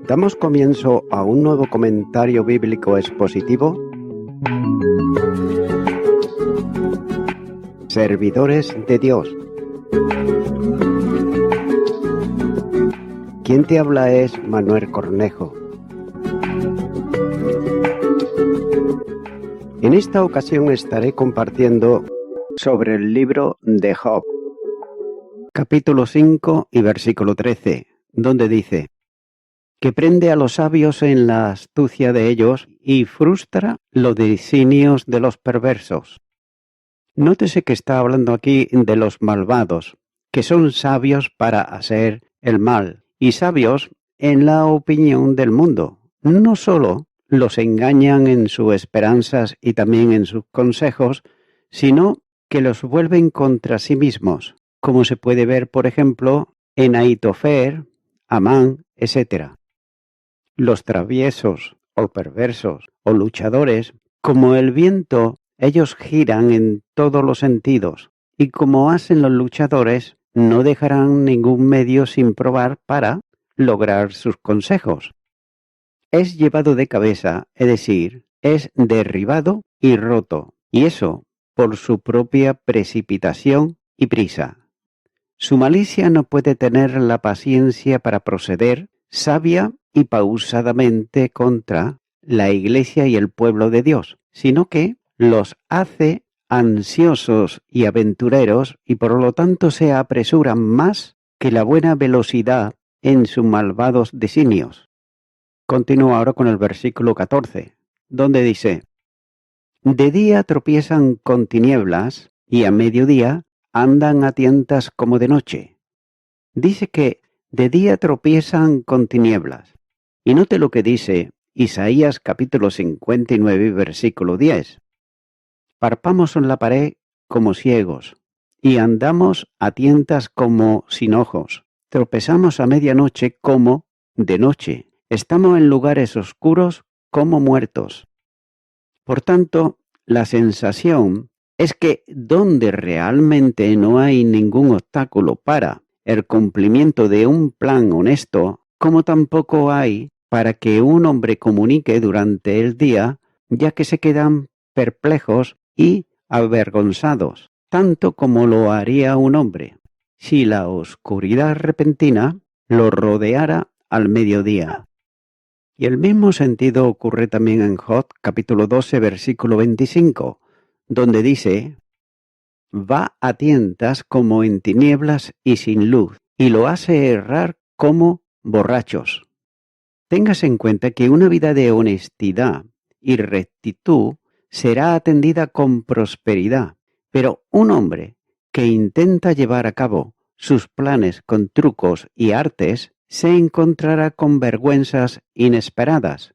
Damos comienzo a un nuevo comentario bíblico expositivo. Servidores de Dios. Quien te habla es Manuel Cornejo. En esta ocasión estaré compartiendo sobre el libro de Job, capítulo 5 y versículo 13, donde dice que prende a los sabios en la astucia de ellos y frustra los designios de los perversos. Nótese que está hablando aquí de los malvados, que son sabios para hacer el mal, y sabios en la opinión del mundo. No solo los engañan en sus esperanzas y también en sus consejos, sino que los vuelven contra sí mismos, como se puede ver, por ejemplo, en Ahitofer, Amán, etc. Los traviesos, o perversos, o luchadores, como el viento, ellos giran en todos los sentidos, y como hacen los luchadores, no dejarán ningún medio sin probar para lograr sus consejos. Es llevado de cabeza, es decir, es derribado y roto, y eso por su propia precipitación y prisa. Su malicia no puede tener la paciencia para proceder sabia y pausadamente contra la Iglesia y el pueblo de Dios, sino que los hace ansiosos y aventureros y por lo tanto se apresuran más que la buena velocidad en sus malvados designios. Continúa ahora con el versículo 14, donde dice: de día tropiezan con tinieblas y a mediodía andan a tientas como de noche. Dice que de día tropiezan con tinieblas. Y note lo que dice Isaías capítulo 59, versículo 10. Parpamos en la pared como ciegos, y andamos a tientas como sin ojos. Tropezamos a medianoche como de noche. Estamos en lugares oscuros como muertos. Por tanto, la sensación es que donde realmente no hay ningún obstáculo para el cumplimiento de un plan honesto, como tampoco hay para que un hombre comunique durante el día, ya que se quedan perplejos y avergonzados, tanto como lo haría un hombre, si la oscuridad repentina lo rodeara al mediodía. Y el mismo sentido ocurre también en Job, capítulo 12, versículo 25, donde dice: va a tientas como en tinieblas y sin luz, y lo hace errar como borrachos. Téngase en cuenta que una vida de honestidad y rectitud será atendida con prosperidad, pero un hombre que intenta llevar a cabo sus planes con trucos y artes se encontrará con vergüenzas inesperadas.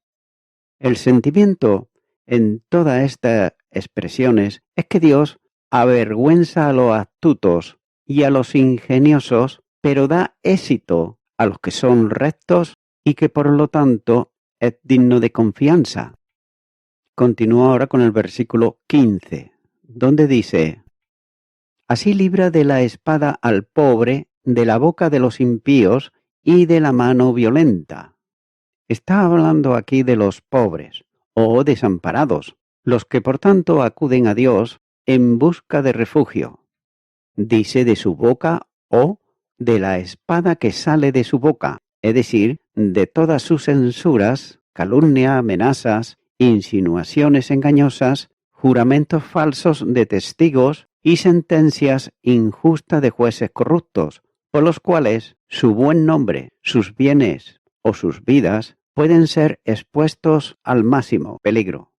El sentimiento en todas estas expresiones es que Dios avergüenza a los astutos y a los ingeniosos, pero da éxito a los que son rectos y que por lo tanto es digno de confianza. Continúa ahora con el versículo 15, donde dice: así libra de la espada al pobre, de la boca de los impíos y de la mano violenta. Está hablando aquí de los pobres o desamparados, los que por tanto acuden a Dios en busca de refugio. Dice de su boca o de la espada que sale de su boca, es decir, de todas sus censuras, calumnia, amenazas, insinuaciones engañosas, juramentos falsos de testigos y sentencias injustas de jueces corruptos, por los cuales su buen nombre, sus bienes o sus vidas pueden ser expuestos al máximo peligro.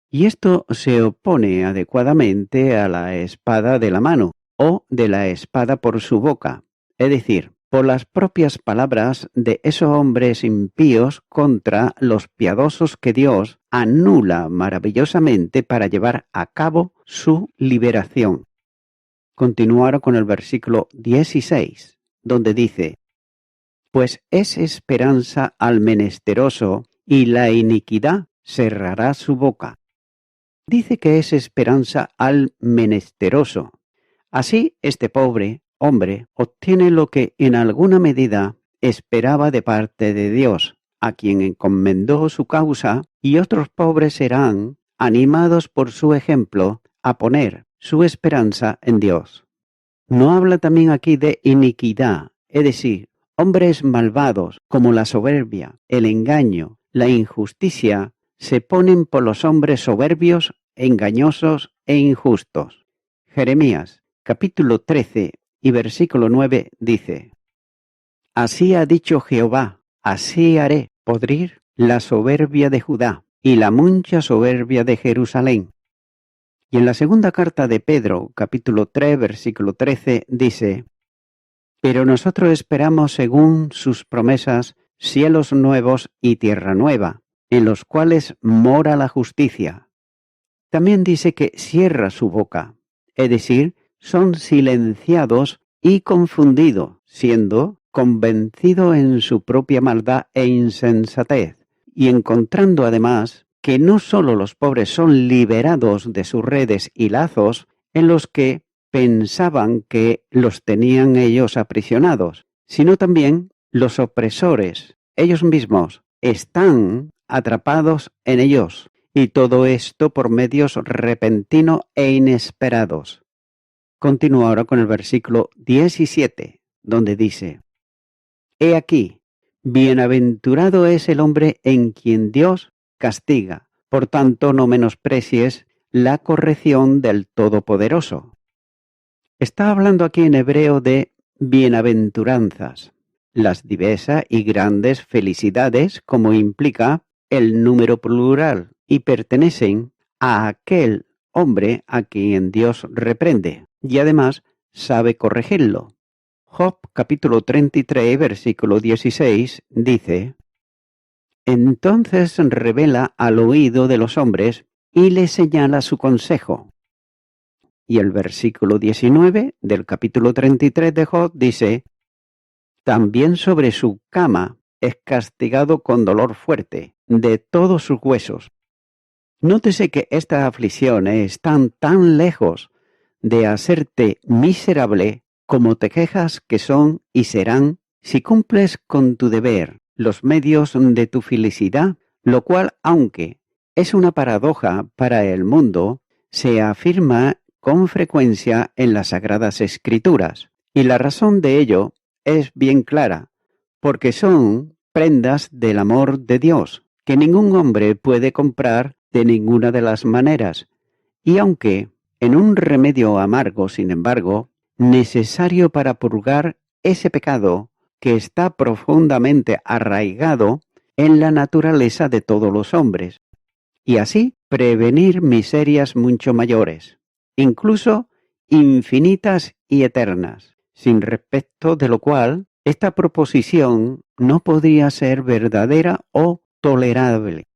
Y esto se opone adecuadamente a la espada de la mano o de la espada por su boca, es decir, por las propias palabras de esos hombres impíos contra los piadosos que Dios anula maravillosamente para llevar a cabo su liberación. Continuar con el versículo 16, donde dice: pues es esperanza al menesteroso y la iniquidad cerrará su boca. Dice que es esperanza al menesteroso. Así, este pobre hombre obtiene lo que en alguna medida esperaba de parte de Dios, a quien encomendó su causa, y otros pobres serán animados por su ejemplo a poner su esperanza en Dios. No habla también aquí de iniquidad, es decir, hombres malvados como la soberbia, el engaño, la injusticia, se ponen por los hombres soberbios, engañosos e injustos. Jeremías, capítulo 13 y versículo 9 dice: Así ha dicho Jehová, así haré podrir la soberbia de Judá y la mucha soberbia de Jerusalén. Y en la segunda carta de Pedro, capítulo 3, versículo 13, dice: Pero nosotros esperamos, según sus promesas, cielos nuevos y tierra nueva, en los cuales mora la justicia. También dice que cierra su boca, es decir, son silenciados y confundidos, siendo convencido en su propia maldad e insensatez, y encontrando además que no sólo los pobres son liberados de sus redes y lazos en los que pensaban que los tenían ellos aprisionados, sino también los opresores, ellos mismos, están atrapados en ellos, y todo esto por medios repentinos e inesperados. Continúa ahora con el versículo 17, donde dice: He aquí, bienaventurado es el hombre en quien Dios castiga, por tanto no menosprecies la corrección del Todopoderoso. Está hablando aquí en hebreo de bienaventuranzas, las diversas y grandes felicidades, como implica el número plural, y pertenecen a aquel hombre a quien Dios reprende, y además sabe corregirlo. Job capítulo 33, versículo 16 dice: Entonces revela al oído de los hombres y le señala su consejo. Y el versículo 19 del capítulo 33 de Job dice: También sobre su cama es castigado con dolor fuerte de todos sus huesos. Nótese que estas aflicciones están tan lejos de hacerte miserable como te quejas que son y serán si cumples con tu deber los medios de tu felicidad, lo cual, aunque es una paradoja para el mundo, se afirma con frecuencia en las Sagradas Escrituras. Y la razón de ello es bien clara, porque son prendas del amor de Dios, que ningún hombre puede comprar de ninguna de las maneras, y aunque en un remedio amargo, sin embargo, necesario para purgar ese pecado que está profundamente arraigado en la naturaleza de todos los hombres, y así prevenir miserias mucho mayores, incluso infinitas y eternas, sin respecto de lo cual esta proposición no podría ser verdadera o tolerable,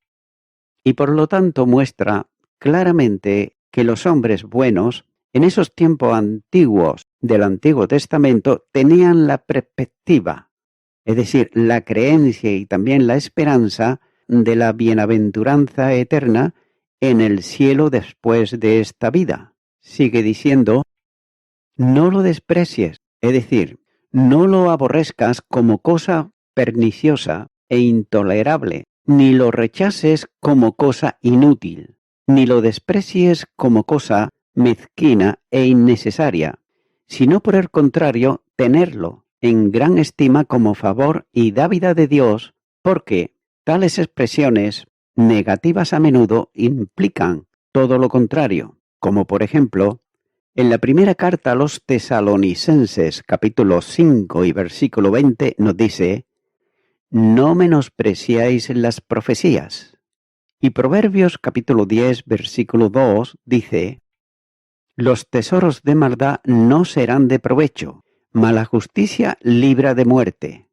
y por lo tanto muestra claramente que los hombres buenos en esos tiempos antiguos del Antiguo Testamento tenían la perspectiva, es decir, la creencia y también la esperanza de la bienaventuranza eterna en el cielo después de esta vida. Sigue diciendo: no lo desprecies, es decir, no lo aborrezcas como cosa perniciosa e intolerable, ni lo rechaces como cosa inútil, ni lo desprecies como cosa mezquina e innecesaria, sino por el contrario, tenerlo en gran estima como favor y dávida de Dios, porque tales expresiones negativas a menudo implican todo lo contrario, como por ejemplo, en la primera carta a los Tesalonicenses, capítulo 5 y versículo 20, nos dice: no menospreciáis las profecías. Y Proverbios capítulo 10, versículo 2 dice: los tesoros de maldad no serán de provecho, mas la justicia libra de muerte.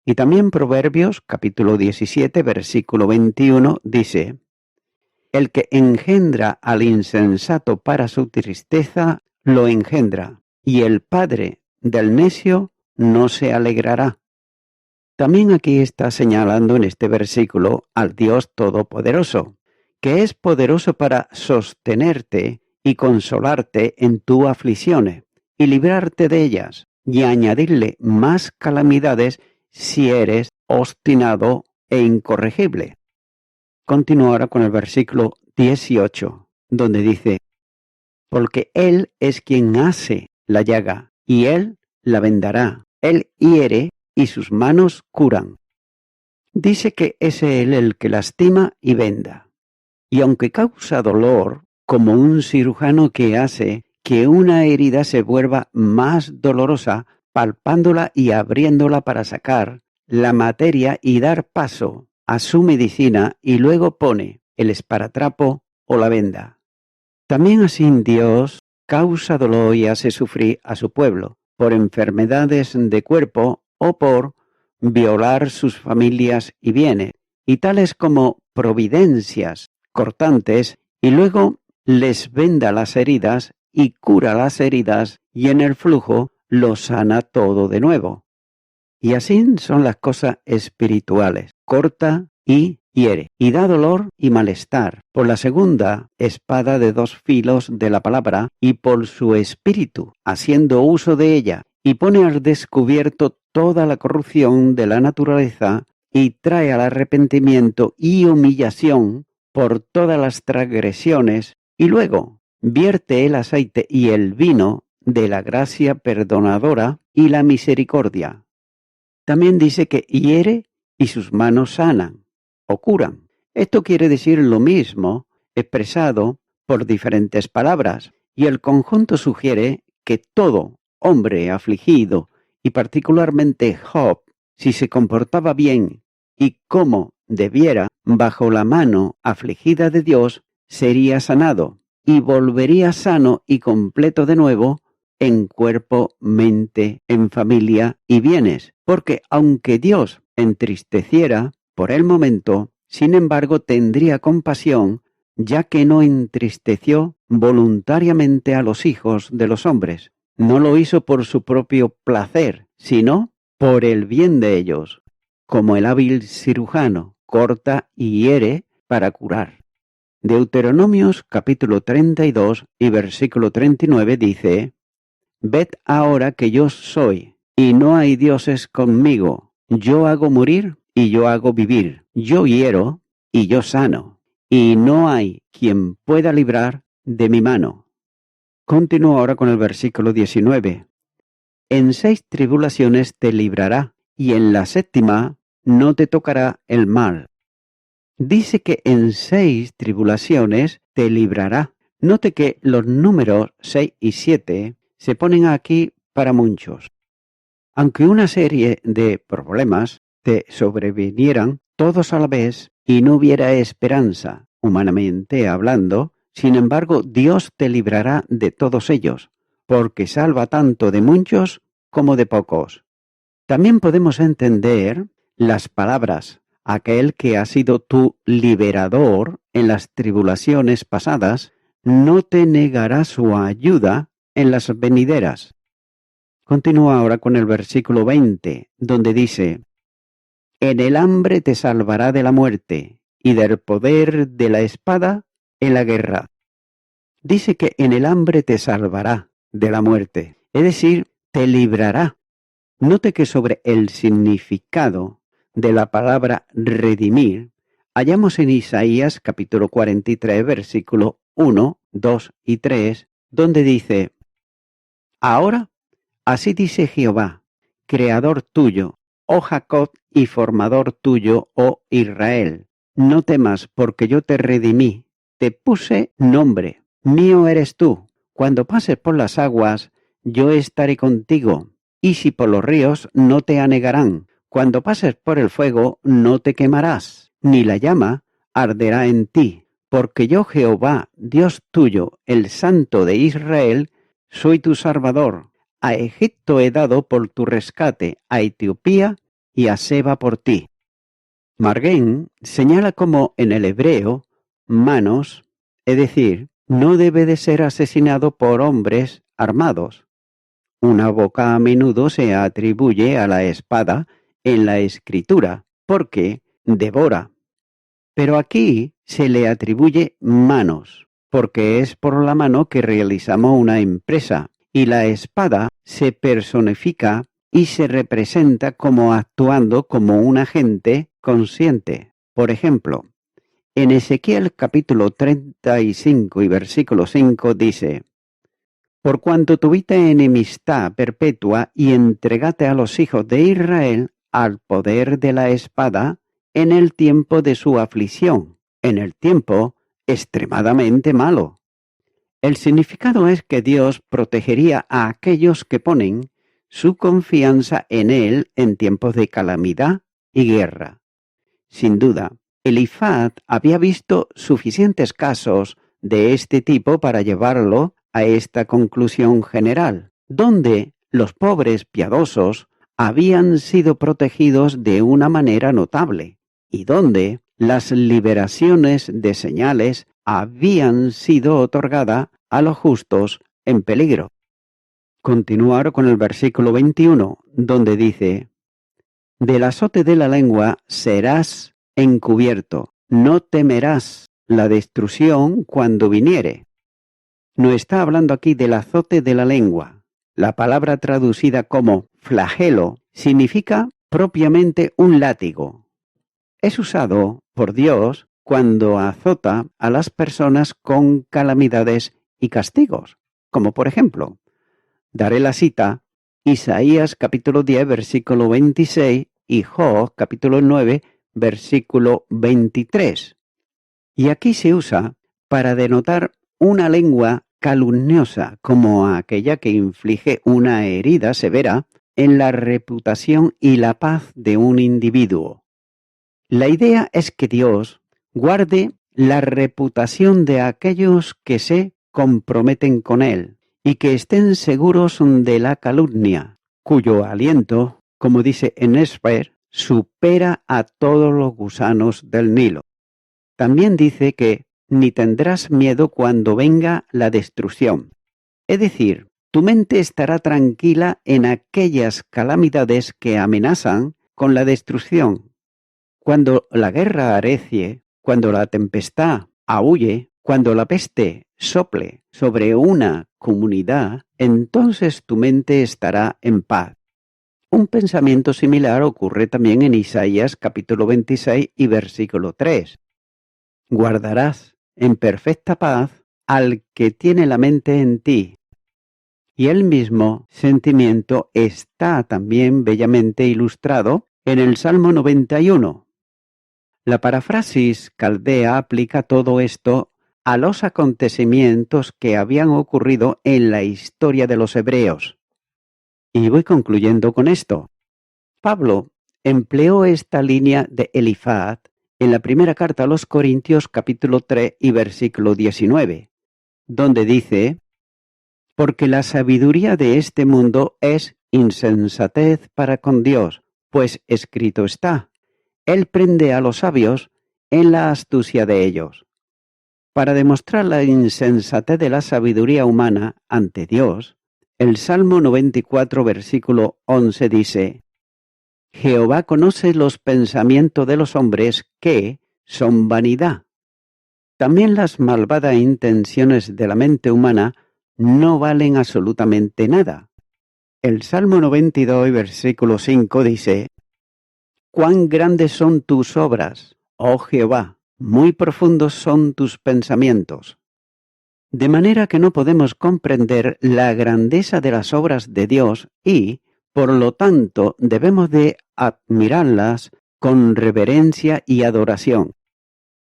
Y también Proverbios capítulo 17, versículo 21 dice: el que engendra al insensato para su tristeza, lo engendra, y el padre del necio no se alegrará. También aquí está señalando en este versículo al Dios Todopoderoso, que es poderoso para sostenerte y consolarte en tus aflicciones, y librarte de ellas, y añadirle más calamidades si eres obstinado e incorregible. Continúo ahora con el versículo 18, donde dice: porque Él es quien hace la llaga, y Él la vendará. Él hiere, y sus manos curan. Dice que es Él el que lastima y venda. Y aunque causa dolor, como un cirujano que hace que una herida se vuelva más dolorosa, palpándola y abriéndola para sacar la materia y dar paso a su medicina, y luego pone el esparatrapo o la venda. También así Dios causa dolor y hace sufrir a su pueblo por enfermedades de cuerpo o por violar sus familias y bienes, y tales como providencias cortantes, y luego les venda las heridas y cura las heridas, y en el flujo lo sana todo de nuevo. Y así son las cosas espirituales: corta y hiere, y da dolor y malestar, por la segunda espada de dos filos de la palabra, y por su espíritu, haciendo uso de ella, y pone al descubierto toda la corrupción de la naturaleza, y trae al arrepentimiento y humillación por todas las transgresiones, y luego vierte el aceite y el vino de la gracia perdonadora y la misericordia. También dice que hiere y sus manos sanan o curan. Esto quiere decir lo mismo, expresado por diferentes palabras, y el conjunto sugiere que todo hombre afligido, y particularmente Job, si se comportaba bien y como debiera bajo la mano afligida de Dios, sería sanado y volvería sano y completo de nuevo en cuerpo, mente, en familia y bienes, porque aunque Dios entristeciera por el momento, sin embargo tendría compasión, ya que no entristeció voluntariamente a los hijos de los hombres. No lo hizo por su propio placer, sino por el bien de ellos, como el hábil cirujano corta y hiere para curar. Deuteronomios capítulo 32 y versículo 39 dice: ved ahora que yo soy, y no hay dioses conmigo. Yo hago morir y yo hago vivir. Yo hiero y yo sano. Y no hay quien pueda librar de mi mano. Continúo ahora con el versículo 19. En 6 tribulaciones te librará, y en la 7ª no te tocará el mal. Dice que en 6 tribulaciones te librará. Note que los números 6 y 7 se ponen aquí para muchos. Aunque una serie de problemas te sobrevinieran todos a la vez y no hubiera esperanza, humanamente hablando, sin embargo Dios te librará de todos ellos, porque salva tanto de muchos como de pocos. También podemos entender las palabras: aquel que ha sido tu liberador en las tribulaciones pasadas, no te negará su ayuda en las venideras. Continúa ahora con el versículo 20, donde dice: en el hambre te salvará de la muerte, y del poder de la espada en la guerra. Dice que en el hambre te salvará de la muerte, es decir, te librará. Note que sobre el significado de la palabra redimir, hallamos en Isaías capítulo 43, versículo 1, 2 y 3, donde dice: ahora, así dice Jehová, creador tuyo, oh Jacob, y formador tuyo, oh Israel. No temas, porque yo te redimí, te puse nombre, mío eres tú. Cuando pases por las aguas, yo estaré contigo, y si por los ríos, no te anegarán. Cuando pases por el fuego, no te quemarás, ni la llama arderá en ti. Porque yo, Jehová, Dios tuyo, el Santo de Israel, soy tu Salvador. A Egipto he dado por tu rescate, a Etiopía y a Seba por ti. Margén señala como en el hebreo manos, es decir, no debe de ser asesinado por hombres armados. Una boca a menudo se atribuye a la espada en la escritura, porque devora. Pero aquí se le atribuye manos, porque es por la mano que realizamos una empresa, y la espada se personifica y se representa como actuando como un agente consciente. Por ejemplo, en Ezequiel capítulo 35 y versículo 5 dice: Por cuanto tuviste enemistad perpetua y entregate a los hijos de Israel al poder de la espada en el tiempo de su aflicción, en el tiempo extremadamente malo. El significado es que Dios protegería a aquellos que ponen su confianza en Él en tiempos de calamidad y guerra. Sin duda, Elifaz había visto suficientes casos de este tipo para llevarlo a esta conclusión general, donde los pobres piadosos habían sido protegidos de una manera notable y donde las liberaciones de señales habían sido otorgadas a los justos en peligro. Continuar con el versículo 21, donde dice: Del azote de la lengua serás encubierto, no temerás la destrucción cuando viniere. No está hablando aquí del azote de la lengua. La palabra traducida como flagelo significa propiamente un látigo. Es usado por Dios cuando azota a las personas con calamidades y castigos, como por ejemplo, daré la cita, Isaías capítulo 10 versículo 26 y Job capítulo 9 versículo 23. Y aquí se usa para denotar una lengua calumniosa como aquella que inflige una herida severa en la reputación y la paz de un individuo. La idea es que Dios guarde la reputación de aquellos que se comprometen con Él y que estén seguros de la calumnia, cuyo aliento, como dice en Esper, supera a todos los gusanos del Nilo. También dice que ni tendrás miedo cuando venga la destrucción. Es decir, tu mente estará tranquila en aquellas calamidades que amenazan con la destrucción. Cuando la guerra arrecie, cuando la tempestad aúlle, cuando la peste sople sobre una comunidad, entonces tu mente estará en paz. Un pensamiento similar ocurre también en Isaías capítulo 26 y versículo 3. Guardarás en perfecta paz al que tiene la mente en ti. Y el mismo sentimiento está también bellamente ilustrado en el Salmo 91. La parafrasis caldea aplica todo esto a los acontecimientos que habían ocurrido en la historia de los hebreos. Y voy concluyendo con esto. Pablo empleó esta línea de Elifaz en la primera carta a los Corintios capítulo 3 y versículo 19, donde dice: Porque la sabiduría de este mundo es insensatez para con Dios, pues escrito está: Él prende a los sabios en la astucia de ellos. Para demostrar la insensatez de la sabiduría humana ante Dios, el Salmo 94 versículo 11 dice: Jehová conoce los pensamientos de los hombres que son vanidad. También las malvadas intenciones de la mente humana no valen absolutamente nada. El Salmo 92 versículo 5 dice: Cuán grandes son tus obras, oh Jehová, muy profundos son tus pensamientos. De manera que no podemos comprender la grandeza de las obras de Dios y, por lo tanto, debemos de admirarlas con reverencia y adoración.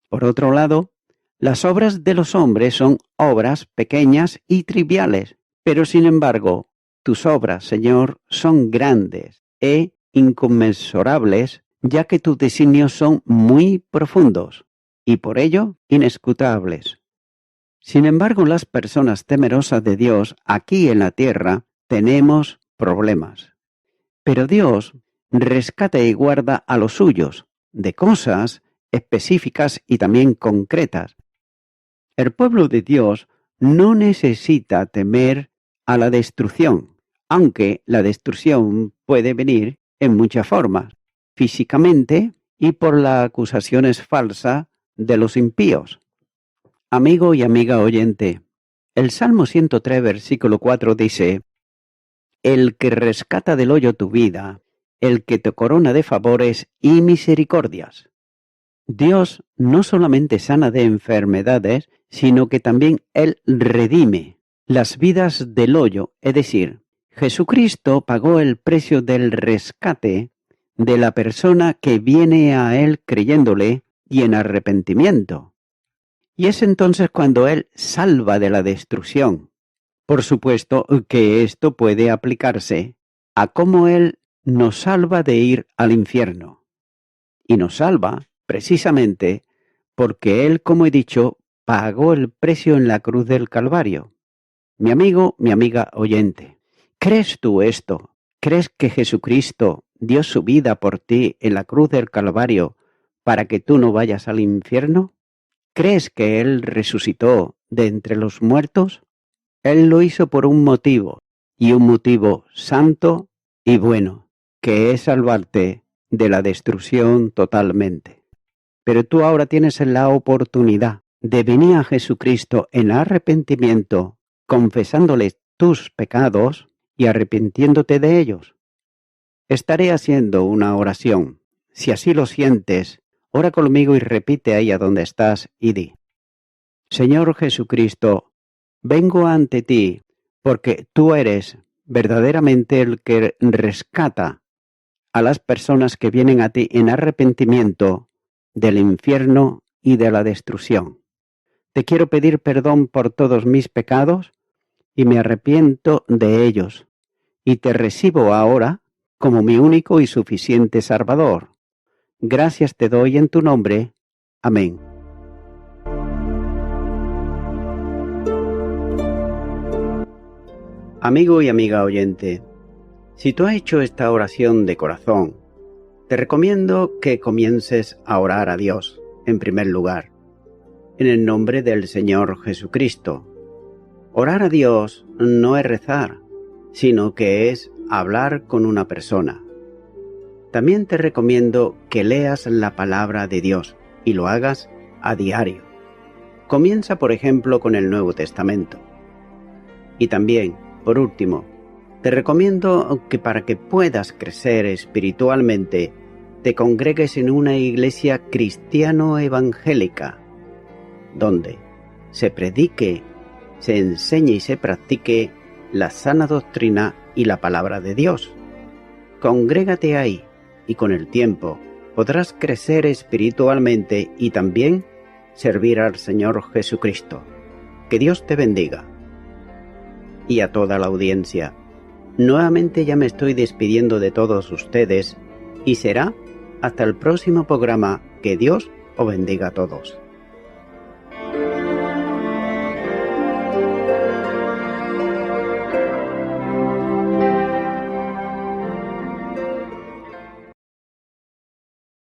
Por otro lado, las obras de los hombres son obras pequeñas y triviales, pero sin embargo, tus obras, Señor, son grandes e inconmensurables, ya que tus designios son muy profundos y por ello inescrutables. Sin embargo, las personas temerosas de Dios aquí en la tierra tenemos problemas. Pero Dios rescata y guarda a los suyos de cosas específicas y también concretas. El pueblo de Dios no necesita temer a la destrucción, aunque la destrucción puede venir en muchas formas, físicamente y por las acusaciones falsas de los impíos. Amigo y amiga oyente, el Salmo 103 versículo 4 dice: El que rescata del hoyo tu vida, el que te corona de favores y misericordias. Dios no solamente sana de enfermedades, sino que también Él redime las vidas del hoyo, es decir, Jesucristo pagó el precio del rescate de la persona que viene a Él creyéndole y en arrepentimiento. Y es entonces cuando Él salva de la destrucción. Por supuesto que esto puede aplicarse a cómo Él nos salva de ir al infierno. Y nos salva precisamente porque Él, como he dicho, pagó el precio en la cruz del Calvario. Mi amigo, mi amiga oyente, ¿crees tú esto? ¿Crees que Jesucristo dio su vida por ti en la cruz del Calvario para que tú no vayas al infierno? ¿Crees que Él resucitó de entre los muertos? Él lo hizo por un motivo, y un motivo santo y bueno, que es salvarte de la destrucción totalmente. Pero tú ahora tienes la oportunidad de venir a Jesucristo en arrepentimiento, confesándole tus pecados y arrepintiéndote de ellos. Estaré haciendo una oración. Si así lo sientes, ora conmigo y repite ahí a donde estás y di: Señor Jesucristo, vengo ante ti porque tú eres verdaderamente el que rescata a las personas que vienen a ti en arrepentimiento del infierno y de la destrucción. Te quiero pedir perdón por todos mis pecados y me arrepiento de ellos, y te recibo ahora como mi único y suficiente Salvador. Gracias te doy en tu nombre. Amén. Amigo y amiga oyente, si tú has hecho esta oración de corazón, te recomiendo que comiences a orar a Dios, en primer lugar, en el nombre del Señor Jesucristo. Orar a Dios no es rezar, sino que es hablar con una persona. También te recomiendo que leas la palabra de Dios y lo hagas a diario. Comienza, por ejemplo, con el Nuevo Testamento. Y también, por último, te recomiendo que para que puedas crecer espiritualmente, te congregues en una iglesia cristiano-evangélica, donde se predique, se enseñe y se practique la sana doctrina y la palabra de Dios. Congrégate ahí y con el tiempo podrás crecer espiritualmente y también servir al Señor Jesucristo. Que Dios te bendiga. Y a toda la audiencia, nuevamente ya me estoy despidiendo de todos ustedes y será hasta el próximo programa. Que Dios os bendiga a todos.